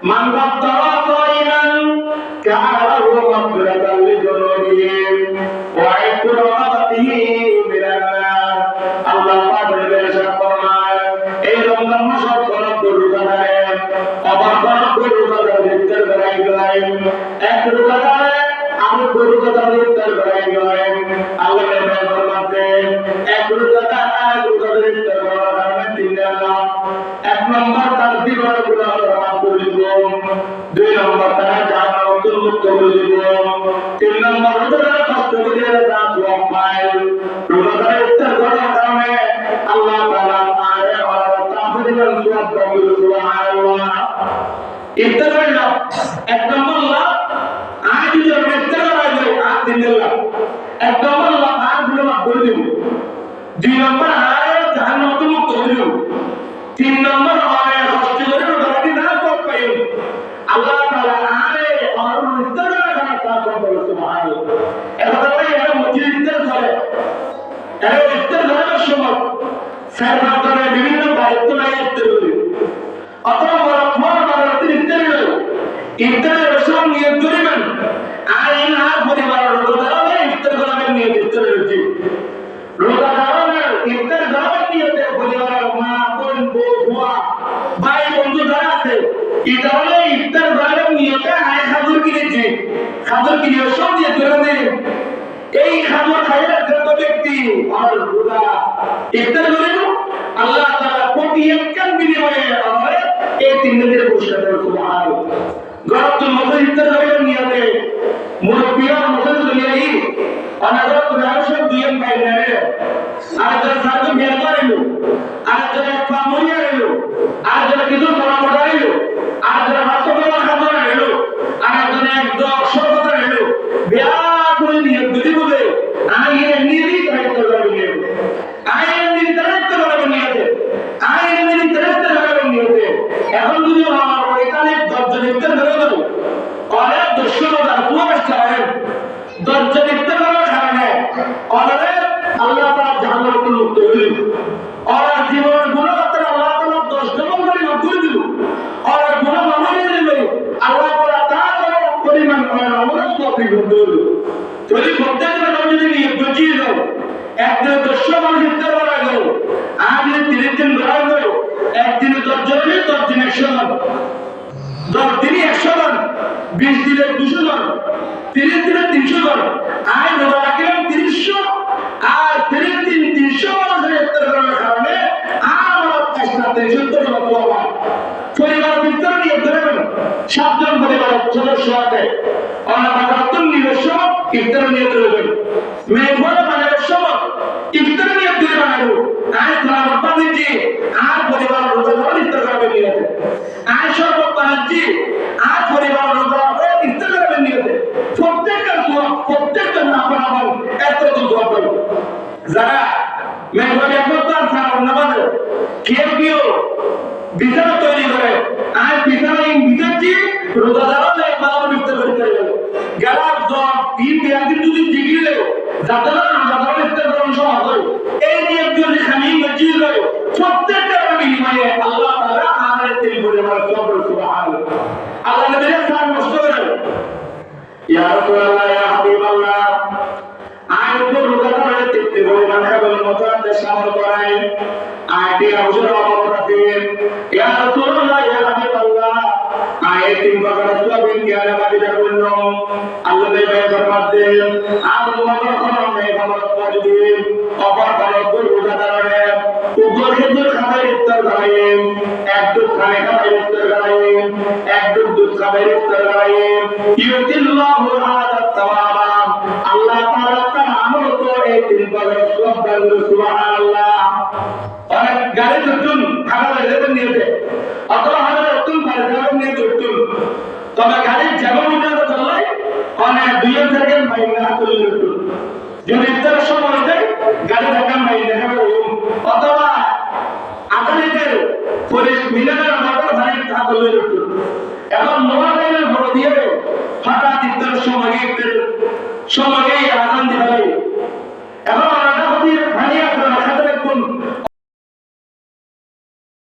মান বাদ্দারা সাইমান কাআলাহু মাগফিরাতান লিযুনুবিহি ওয়া ইকরামাতিহি মিনান নার। আল্লাহ পাক বলেছেন ফরমায় এই রমজান মাস অবরত রোজা ধরে অবরত রোজা ধরে ইফতার করাই যায় এক রোজা ধরে আমি রোজা ধরে ইফতার করাই যায়। আল্লাহ ফরমাতেন এক রোজা ধরে ইফতার করার কারণে তিন লাভ। এক নম্বর তার জীবন গুনাহ মাফ করে দিব, দুই নম্বর তারা জাহান্নাম মুক্ত করে দিব, তিন নম্বর রোজা কষ্ট করে তারা সওয়াব পায়। রোজা ইফতার করার কারণে আল্লাহ তাআলা পারে আর তাফসীরের সওয়াব দান সুবহানাল্লাহ। ইফতার করলাম এক নম্বর লাভ, আজ যদি আমরা ইফতার করা যায় আর তিন লাভ। এক নম্বর লাভ আর গুনাহ মাফ করে দিব, দুই নম্বর আর জাহান্নাম মুক্ত করে দিব, তিন নম্বর হয় কষ্ট করে রোজাটি না করতে পাই। আল্লাহ তাআলা আরে আর ইফতার করার কাজ করে সুবহানাল্লাহ। এটা বলে এটা মসজিদ ইফতার করে, এটা ইফতার করার সময় সরকারের বিভিন্ন দায়িত্ব নিয়ে ইফতার করে অথবা বড় বড় ইফতার করে ইফতারের সময় নিয়ত করিবেন আর এই না পরিবারের রোজাদাররা ইফতার করার নিয়ত ইফতার করছে। রোজাদাররা ইফতার করার নিয়তে পরিবারের মা বোন বুয়া ভাই বন্ধু যারা আছে এটা হলে ইফতার করার নিয়তে আয় খাবার কিনেছে, খাবার কিনে সব দিয়ে ধরে দেন এই খাবার খাইলে যত ব্যক্তি আমার রোজা ইফতার করেন আল্লাহ তাআলা কোটি একখান বিনিময়ে আমাদের এই তিন দিনের পুরস্কার দেন সুবহানাল্লাহ। গরতুল মসজিদ ইফতার করার নিয়তে মুরব্বিরা মসজিদ লিয়াই অনাগত রাসূল দুইয়ের বাইরে আর যারা সাধু বিয়ে করেন আর যারা পামরিয়া এলো আর যারা কিছু পরামর্শ এলো আর যারা বাস্তবতা খাবার এলো আর যারা একদম সর্বদা এলো বিয়া করে নিয়ে দুই বলে আইনে নিয়ে দায়িত্ব করবে, আইনে নিয়ে দায়িত্ব করবে নিয়ে, আইনে নিয়ে দায়িত্ব করবে নিয়ে। এখন যদি আমার এখানে 10 জন ইফতার করে দেবো অনেক 200 পুরো চায় 10 জন ইফতার করার কারণে অনেক আল্লাহ তাআলা জাহান্নাম থেকে মুক্ত করে দিল। আর জীবনের গুনাহ করতে আল্লাহ তাআলা 10 জন করে মাফ করে দিল। আর গুনাহ মাফ করে দিলে আল্লাহ তাআলা তার পরিমাণ আমরা তৌফিক দিল। যদি প্রত্যেকটা যদি নিয়ত বুঝিয়ে দাও একদিন 200 মানুষ ইফতার করা গেল আর যদি 30 দিন করা গেল একদিনে 10 জন 10 দিনে 100 জন, 10 দিনে 100 জন, 20 দিনে 200 জন, 30 দিনে 300 জন, আয় রোজা রাখলাম 300 আর 30 দিন 300 মানুষের ইফতার করার কারণে আমার কাজটা 370 জন পাওয়া। পরিবার ইফতার নিয়ে ধরেন 7 জন পরিবার সদস্য আছে অনাবাদন নিজস্ব ইফতার নিয়ে ধরবেন মেহমান বানানোর সময় ইফতার নিয়ে ধরে বানাবো আয় সালাম পাচ্ছি আর পরিবার রোজা ধরে ইফতার করবে নিয়ে আয় শরবত পাচ্ছি আর পরিবার রোজা ধরে ইফতার করবে নিয়ে প্রত্যেকটা না বানাবো এত তো করবে যারা মেহমান একবার সালাম না বানাবো কেউ বিছানা তৈরি করে আর বিছানা বিছাচ্ছি রোজাদাররা একবার ইফতার করতে গেল গেলাম জব তিন দিন যদি জিগিলে যাতারা রোজাদার ইফতার করার সময় হয় এই নিয়ে যদি খালি মসজিদ হয় প্রত্যেকটা বিনিময়ে আল্লাহ তাআলা আমাদের তিন পরিবার সব সুবহানাল্লাহ। আল্লাহ নবীর সালাম নষ্ট করে ইয়া রাসূলুল্লাহ ইয়া হাবিবাল্লাহ আয় তো রোজাদারের তিনটি পরিমাণ এবং মতবাদের সামল করায় আয়টি আউজুর অবরাতিন ইয়া রাসূলুল্লাহ ইয়া হাবিবাল্লাহ আয় তিন প্রকার সবিন কিয়ারে বাদিদা করল আল্লাহ দেবে ফরমাতেন আর তোমাদের কোনো মেহমান পজিটিভ অপর ভালো রোজাদারে উপর খেজুর খাবার ইফতার করায়েন এক দুধ খানে খাবার ইফতার করায়েন এক দুধ খাবার ইফতার করায়েন ইউতিল্লাহু হাদা সাওয়াবা আল্লাহ তাআলা তার আমল তো এই তিন প্রকার সব দান সুবহানাল্লাহ। অনেক গাড়ি দুটুন খাবার লেবে নিয়েছে অথবা হাজার দুটুন খাবার নিয়ে দুটুন তবে গাড়ির যেমন উঠাতে চলে অনেক 2 সেকেন্ড বাইরে চলে দুটুন যদি ইফতারের সময় দেয় গাড়ি ঢাকা বাইরে দেখাবে অথবা আধা লিটার পরে মিলানোর মোটর গাড়ি ঢাকা চলে দুটুন এখন